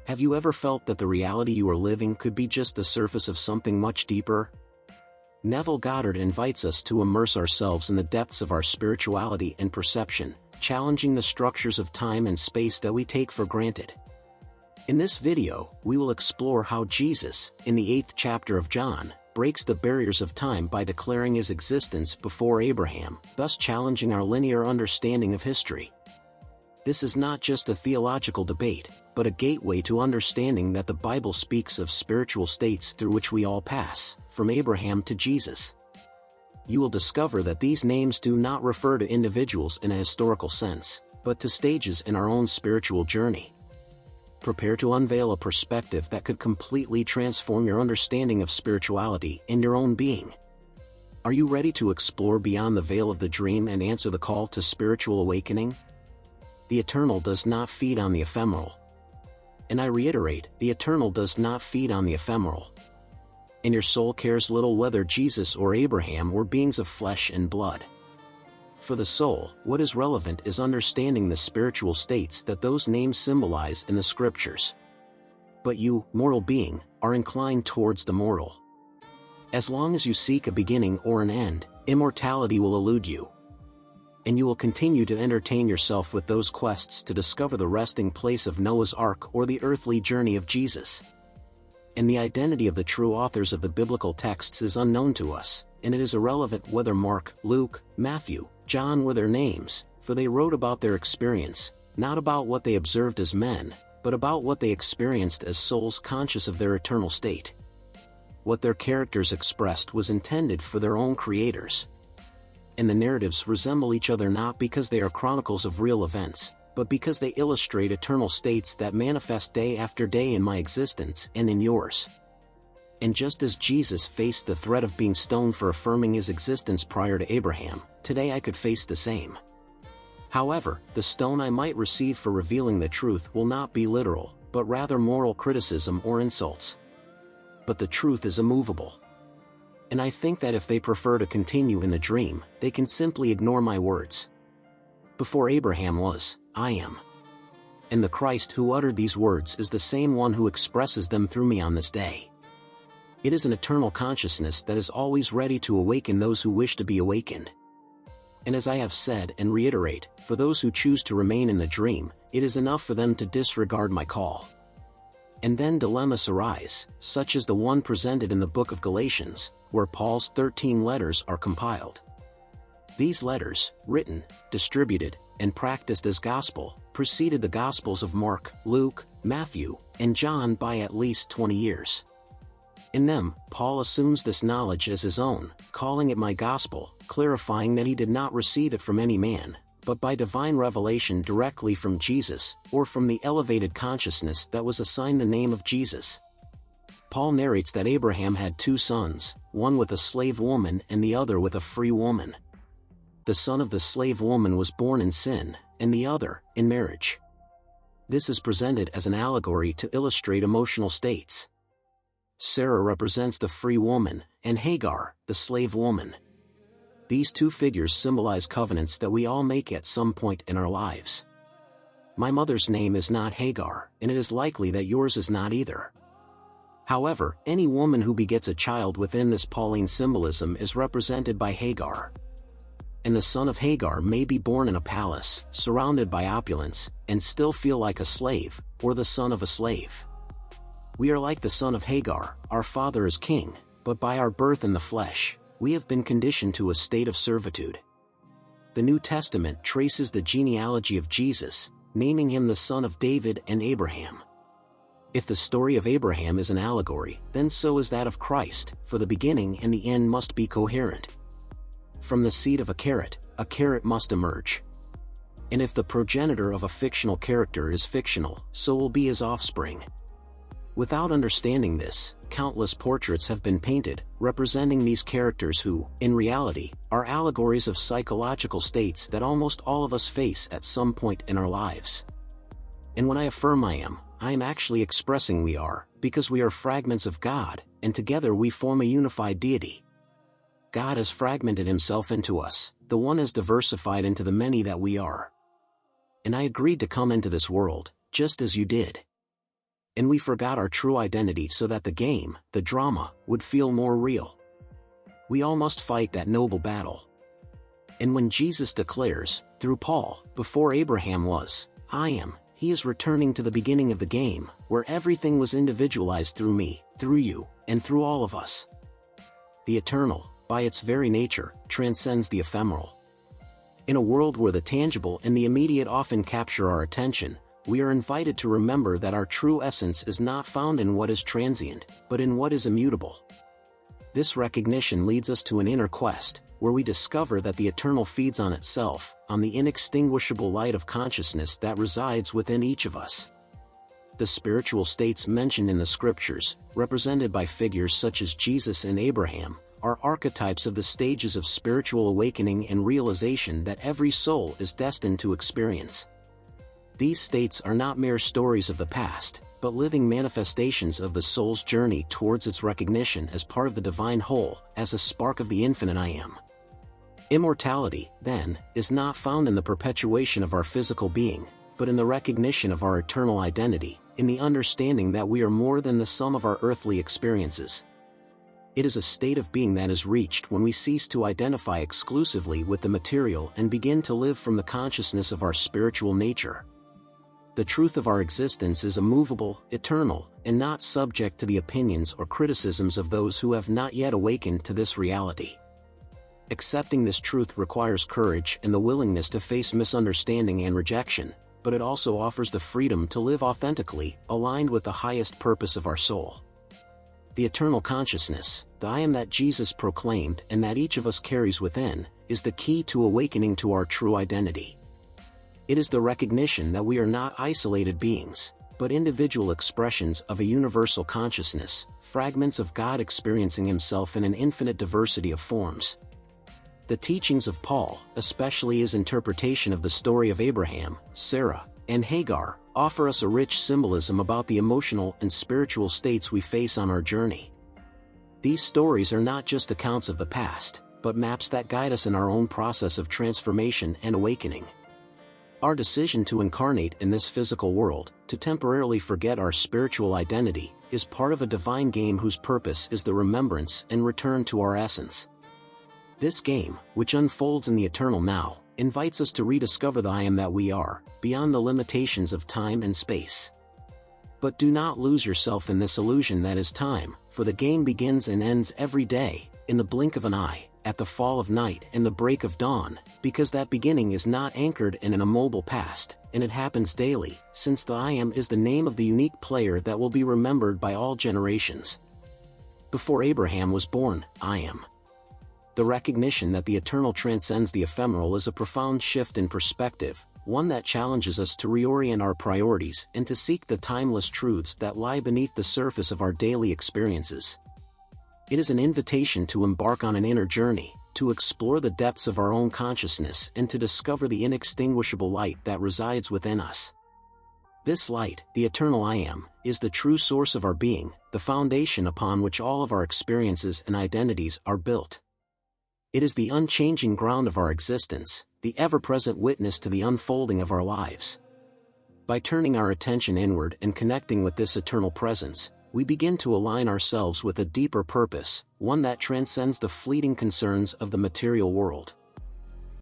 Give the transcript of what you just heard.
Have you ever felt that the reality you are living could be just the surface of something much deeper? Neville Goddard invites us to immerse ourselves in the depths of our spirituality and perception, challenging the structures of time and space that we take for granted. In this video, we will explore how Jesus, in the 8th chapter of John, breaks the barriers of time by declaring his existence before Abraham, thus challenging our linear understanding of history. This is not just a theological debate, but a gateway to understanding that the Bible speaks of spiritual states through which we all pass, from Abraham to Jesus. You will discover that these names do not refer to individuals in a historical sense, but to stages in our own spiritual journey. Prepare to unveil a perspective that could completely transform your understanding of spirituality and your own being. Are you ready to explore beyond the veil of the dream and answer the call to spiritual awakening? The eternal does not feed on the ephemeral. And I reiterate, the eternal does not feed on the ephemeral. And your soul cares little whether Jesus or Abraham were beings of flesh and blood. For the soul, what is relevant is understanding the spiritual states that those names symbolize in the scriptures. But you, mortal being, are inclined towards the mortal. As long as you seek a beginning or an end, immortality will elude you. And you will continue to entertain yourself with those quests to discover the resting place of Noah's Ark or the earthly journey of Jesus. And the identity of the true authors of the biblical texts is unknown to us, and it is irrelevant whether Mark, Luke, Matthew, John were their names, for they wrote about their experience, not about what they observed as men, but about what they experienced as souls conscious of their eternal state. What their characters expressed was intended for their own creators. And the narratives resemble each other not because they are chronicles of real events, but because they illustrate eternal states that manifest day after day in my existence and in yours. And just as Jesus faced the threat of being stoned for affirming his existence prior to Abraham, today I could face the same. However, the stone I might receive for revealing the truth will not be literal, but rather moral criticism or insults. But the truth is immovable. And I think that if they prefer to continue in the dream, they can simply ignore my words. Before Abraham was, I am. And the Christ who uttered these words is the same one who expresses them through me on this day. It is an eternal consciousness that is always ready to awaken those who wish to be awakened. And as I have said and reiterate, for those who choose to remain in the dream, it is enough for them to disregard my call. And then dilemmas arise, such as the one presented in the book of Galatians, where Paul's 13 letters are compiled. These letters, written, distributed, and practiced as gospel, preceded the Gospels of Mark, Luke, Matthew, and John by at least 20 years. In them, Paul assumes this knowledge as his own, calling it my gospel, clarifying that he did not receive it from any man, but by divine revelation directly from Jesus, or from the elevated consciousness that was assigned the name of Jesus. Paul narrates that Abraham had two sons, one with a slave woman and the other with a free woman. The son of the slave woman was born in sin, and the other, in marriage. This is presented as an allegory to illustrate emotional states. Sarah represents the free woman, and Hagar, the slave woman. These two figures symbolize covenants that we all make at some point in our lives. My mother's name is not Hagar, and it is likely that yours is not either. However, any woman who begets a child within this Pauline symbolism is represented by Hagar. And the son of Hagar may be born in a palace, surrounded by opulence, and still feel like a slave, or the son of a slave. We are like the son of Hagar, our father is king, but by our birth in the flesh, we have been conditioned to a state of servitude. The New Testament traces the genealogy of Jesus, naming him the son of David and Abraham. If the story of Abraham is an allegory, then so is that of Christ, for the beginning and the end must be coherent. From the seed of a carrot must emerge. And if the progenitor of a fictional character is fictional, so will be his offspring. Without understanding this, countless portraits have been painted, representing these characters who, in reality, are allegories of psychological states that almost all of us face at some point in our lives. And when I affirm I am actually expressing we are, because we are fragments of God, and together we form a unified deity. God has fragmented himself into us, the one has diversified into the many that we are. And I agreed to come into this world, just as you did. and we forgot our true identity so that the game, the drama, would feel more real. We all must fight that noble battle. And when Jesus declares, through Paul, before Abraham was, I am, he is returning to the beginning of the game, where everything was individualized through me, through you, and through all of us. The eternal, by its very nature, transcends the ephemeral. In a world where the tangible and the immediate often capture our attention, we are invited to remember that our true essence is not found in what is transient, but in what is immutable. This recognition leads us to an inner quest, where we discover that the eternal feeds on itself, on the inextinguishable light of consciousness that resides within each of us. The spiritual states mentioned in the scriptures, represented by figures such as Jesus and Abraham, are archetypes of the stages of spiritual awakening and realization that every soul is destined to experience. These states are not mere stories of the past, but living manifestations of the soul's journey towards its recognition as part of the divine whole, as a spark of the infinite I Am. Immortality, then, is not found in the perpetuation of our physical being, but in the recognition of our eternal identity, in the understanding that we are more than the sum of our earthly experiences. It is a state of being that is reached when we cease to identify exclusively with the material and begin to live from the consciousness of our spiritual nature. The truth of our existence is immovable, eternal, and not subject to the opinions or criticisms of those who have not yet awakened to this reality. Accepting this truth requires courage and the willingness to face misunderstanding and rejection, but it also offers the freedom to live authentically, aligned with the highest purpose of our soul. The eternal consciousness, the I Am that Jesus proclaimed and that each of us carries within, is the key to awakening to our true identity. It is the recognition that we are not isolated beings, but individual expressions of a universal consciousness, fragments of God experiencing Himself in an infinite diversity of forms. The teachings of Paul, especially his interpretation of the story of Abraham, Sarah, and Hagar, offer us a rich symbolism about the emotional and spiritual states we face on our journey. These stories are not just accounts of the past, but maps that guide us in our own process of transformation and awakening. Our decision to incarnate in this physical world, to temporarily forget our spiritual identity, is part of a divine game whose purpose is the remembrance and return to our essence. This game, which unfolds in the eternal now, invites us to rediscover the I Am that we are, beyond the limitations of time and space. But do not lose yourself in this illusion that is time, for the game begins and ends every day, in the blink of an eye, at the fall of night and the break of dawn, because that beginning is not anchored in an immobile past, and it happens daily, since the I Am is the name of the unique player that will be remembered by all generations. Before Abraham was born, I am. The recognition that the eternal transcends the ephemeral is a profound shift in perspective, one that challenges us to reorient our priorities and to seek the timeless truths that lie beneath the surface of our daily experiences. It is an invitation to embark on an inner journey, to explore the depths of our own consciousness and to discover the inextinguishable light that resides within us. This light, the eternal I Am, is the true source of our being, the foundation upon which all of our experiences and identities are built. It is the unchanging ground of our existence, the ever-present witness to the unfolding of our lives. By turning our attention inward and connecting with this eternal presence, we begin to align ourselves with a deeper purpose, one that transcends the fleeting concerns of the material world.